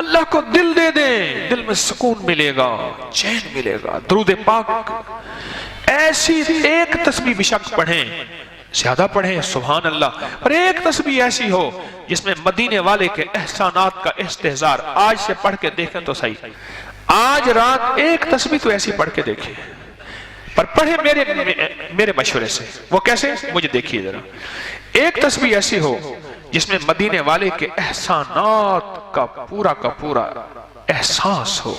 اللہ کو دل دے دیں، دل میں سکون ملے گا، چین ملے گا۔ درود پاک ایسی ایک تسبیح بشک پڑھیں، زیادہ پڑھیں سبحان اللہ، اور ایک تسبیح ایسی ہو جس میں مدینے والے کے احسانات کا استحضار، آج سے پڑھ کے دیکھیں تو صحیح، آج رات ایک تسبیح تو ایسی پڑھ کے دیکھیں، پر پڑھیں میرے مشورے سے۔ وہ کیسے؟ مجھے دیکھیے ذرا، ایک تسبیح ایسی ہو جس میں مدینے والے کے احسانات کا پورا احساس ہو،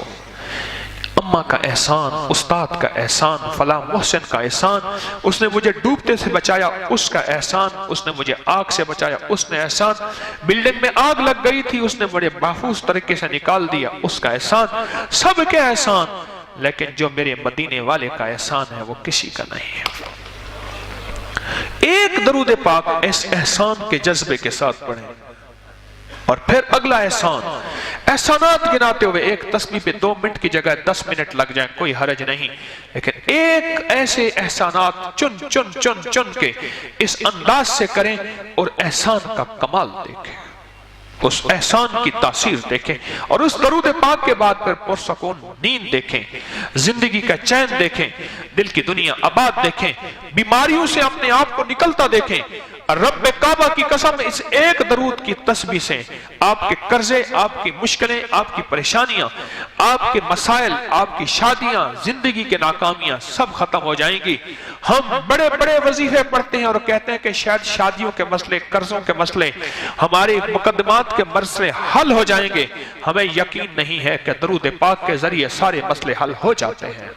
اماں کا احسان، استاد کا احسان، فلاں محسن کا احسان، اس نے مجھے ڈوبتے سے بچایا اس کا احسان، اس نے مجھے آگ سے بچایا اس نے احسان، بلڈنگ میں آگ لگ گئی تھی اس نے مجھے محفوظ طریقے سے نکال دیا اس کا احسان، سب کے احسان، لیکن جو میرے مدینے والے کا احسان ہے وہ کسی کا نہیں ہے۔ ایک درود پاک اس احسان کے جذبے کے ساتھ پڑھیں، اور پھر اگلا احسان، احسانات گناتے ہوئے ایک تسبیح پہ 2 منٹ کی جگہ 10 منٹ لگ جائیں، کوئی حرج نہیں، لیکن ایک ایسے احسانات چن کے اس انداز سے کریں اور احسان کا کمال دیکھیں، اس احسان کی تاثیر دیکھیں، اور اس درود پاک کے بعد پھر پرسکون نیند دیکھیں، زندگی کا چین دیکھیں، دل کی دنیا آباد دیکھیں، بیماریوں سے اپنے آپ کو نکلتا دیکھیں۔ رب کعبہ کی قسم، اس ایک درود کی تسبیح سے آپ کے قرضے، آپ کی مشکلیں، آپ کی پریشانیاں، آپ کے مسائل، آپ کی شادیاں، زندگی کے ناکامیاں سب ختم ہو جائیں گی۔ ہم بڑے وظیفے پڑھتے ہیں اور کہتے ہیں کہ شاید شادیوں کے مسئلے، قرضوں کے مسئلے، ہمارے مقدمات کے مسئلے حل ہو جائیں گے، ہمیں یقین نہیں ہے کہ درود پاک کے ذریعے سارے مسئلے حل ہو جاتے ہیں۔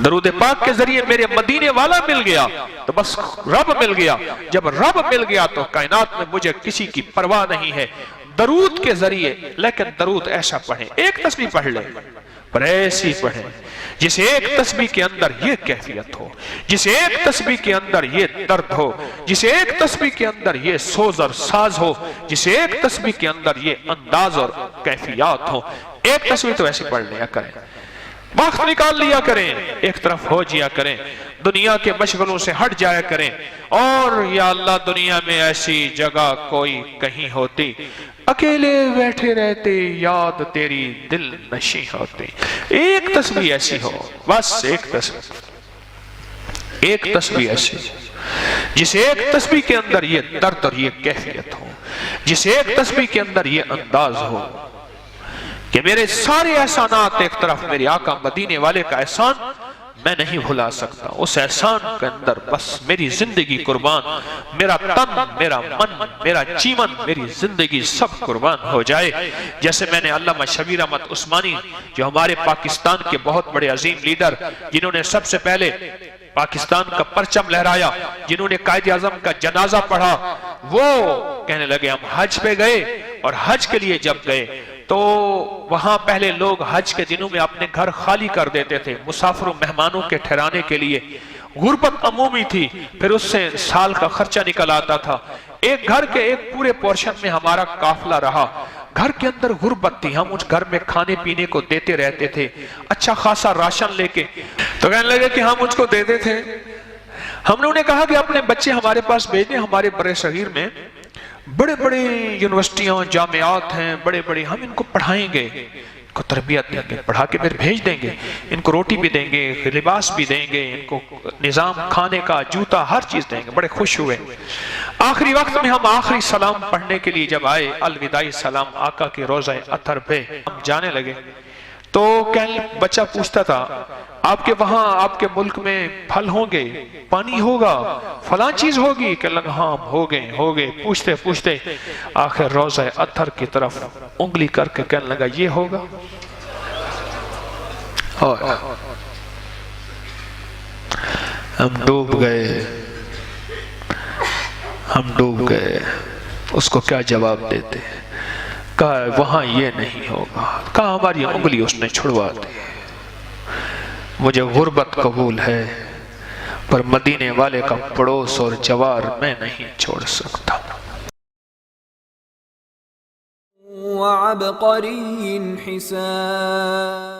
درود پاک کے ذریعے میرے مدینے والا مل گیا تو بس رب مل گیا، جب رب مل گیا تو کائنات میں مجھے کسی کی پرواہ نہیں ہے۔ درود کے ذریعے، لیکن درود ایسا پڑھیں، ایک تسبیح پڑھ لیں پر ایسی پڑھیں جس ایک تسبیح کے اندر یہ کیفیت ہو، جس ایک تسبیح کے اندر یہ درد ہو، جس ایک تسبیح کے اندر یہ سوز اور ساز ہو، جس ایک تسبیح کے اندر یہ انداز اور کیفیات ہو۔ ایک تسبیح تو ایسی پڑھ لیا کریں، وقت نکال لیا کریں، ایک طرف ہو جیا کریں، دنیا کے مشغلوں سے ہٹ جایا کریں، اور یا اللہ دنیا میں ایسی جگہ کوئی کہیں ہوتی، اکیلے بیٹھے رہتے یاد تیری دل نشیں ہوتی۔ ایک تسبیح ایسی ہو، بس ایک تسبیح ایسی جس ایک تسبیح کے اندر یہ درد اور یہ کیفیت ہو، جس ایک تسبیح کے اندر یہ انداز ہو کہ میرے سارے احسانات ایک طرف، میرے آقا مدینے والے کا احسان میں نہیں بھلا سکتا، اس احسان کے اندر بس میری زندگی قربان، میرا تن، میرا من، میرا جیون، میری زندگی سب قربان ہو جائے۔ جیسے میں نے علامہ شبیر احمد عثمانی، جو ہمارے پاکستان کے بہت بڑے عظیم لیڈر، جنہوں نے سب سے پہلے پاکستان کا پرچم لہرایا، جنہوں نے قائد اعظم کا جنازہ پڑھا، وہ کہنے لگے ہم حج پہ گئے، اور حج کے لیے جب گئے تو وہاں پہلے لوگ حج کے دنوں میں اپنے گھر خالی کر دیتے تھے مسافروں مہمانوں کے ٹھہرانے کے لیے، غربت عمومی تھی، پھر اس سے سال کا خرچہ نکل آتا تھا۔ ایک گھر کے ایک پورے پورشن میں ہمارا قافلہ رہا، گھر کے اندر غربت تھی، ہم اس گھر میں کھانے پینے کو دیتے رہتے تھے، اچھا خاصا راشن لے کے، تو کہنے لگے کہ ہم اس کو دیتے تھے۔ ہم نے انہیں کہا کہ اپنے بچے ہمارے پاس بھیج دیں، ہمارے برے صغیر میں بڑے بڑے یونیورسٹیاں، جامعات ہیں، بڑے بڑے، ہم ان کو پڑھائیں گے، ان کو تربیت دیں گے، پڑھا کے پھر بھیج دیں گے، ان کو روٹی بھی دیں گے، لباس بھی دیں گے، ان کو نظام کھانے کا، جوتا، ہر چیز دیں گے۔ بڑے خوش ہوئے۔ آخری وقت میں ہم آخری سلام پڑھنے کے لیے جب آئے، الوداعی سلام آقا کے روضہ اطہر پہ ہم جانے لگے، تو بچہ پوچھتا تھا آپ کے وہاں، آپ کے ملک میں پھل ہوں گے، پانی ہوگا، فلاں چیز ہوگی، کہ لگا ہاں ہو گئے، پوچھتے پوچھتے آخر روضہ اطہر کی طرف انگلی کر کے کہنے لگا یہ ہوگا۔ ہم ڈوب گئے، اس کو کیا جواب دیتے؟ کہا وہاں یہ نہیں ہوگا، کہا ہماری انگلی اس نے چھڑوا دی۔ مجھے غربت قبول ہے پر مدینے والے کا پڑوس اور جوار میں نہیں چھوڑ سکتا۔ وعبقری حسان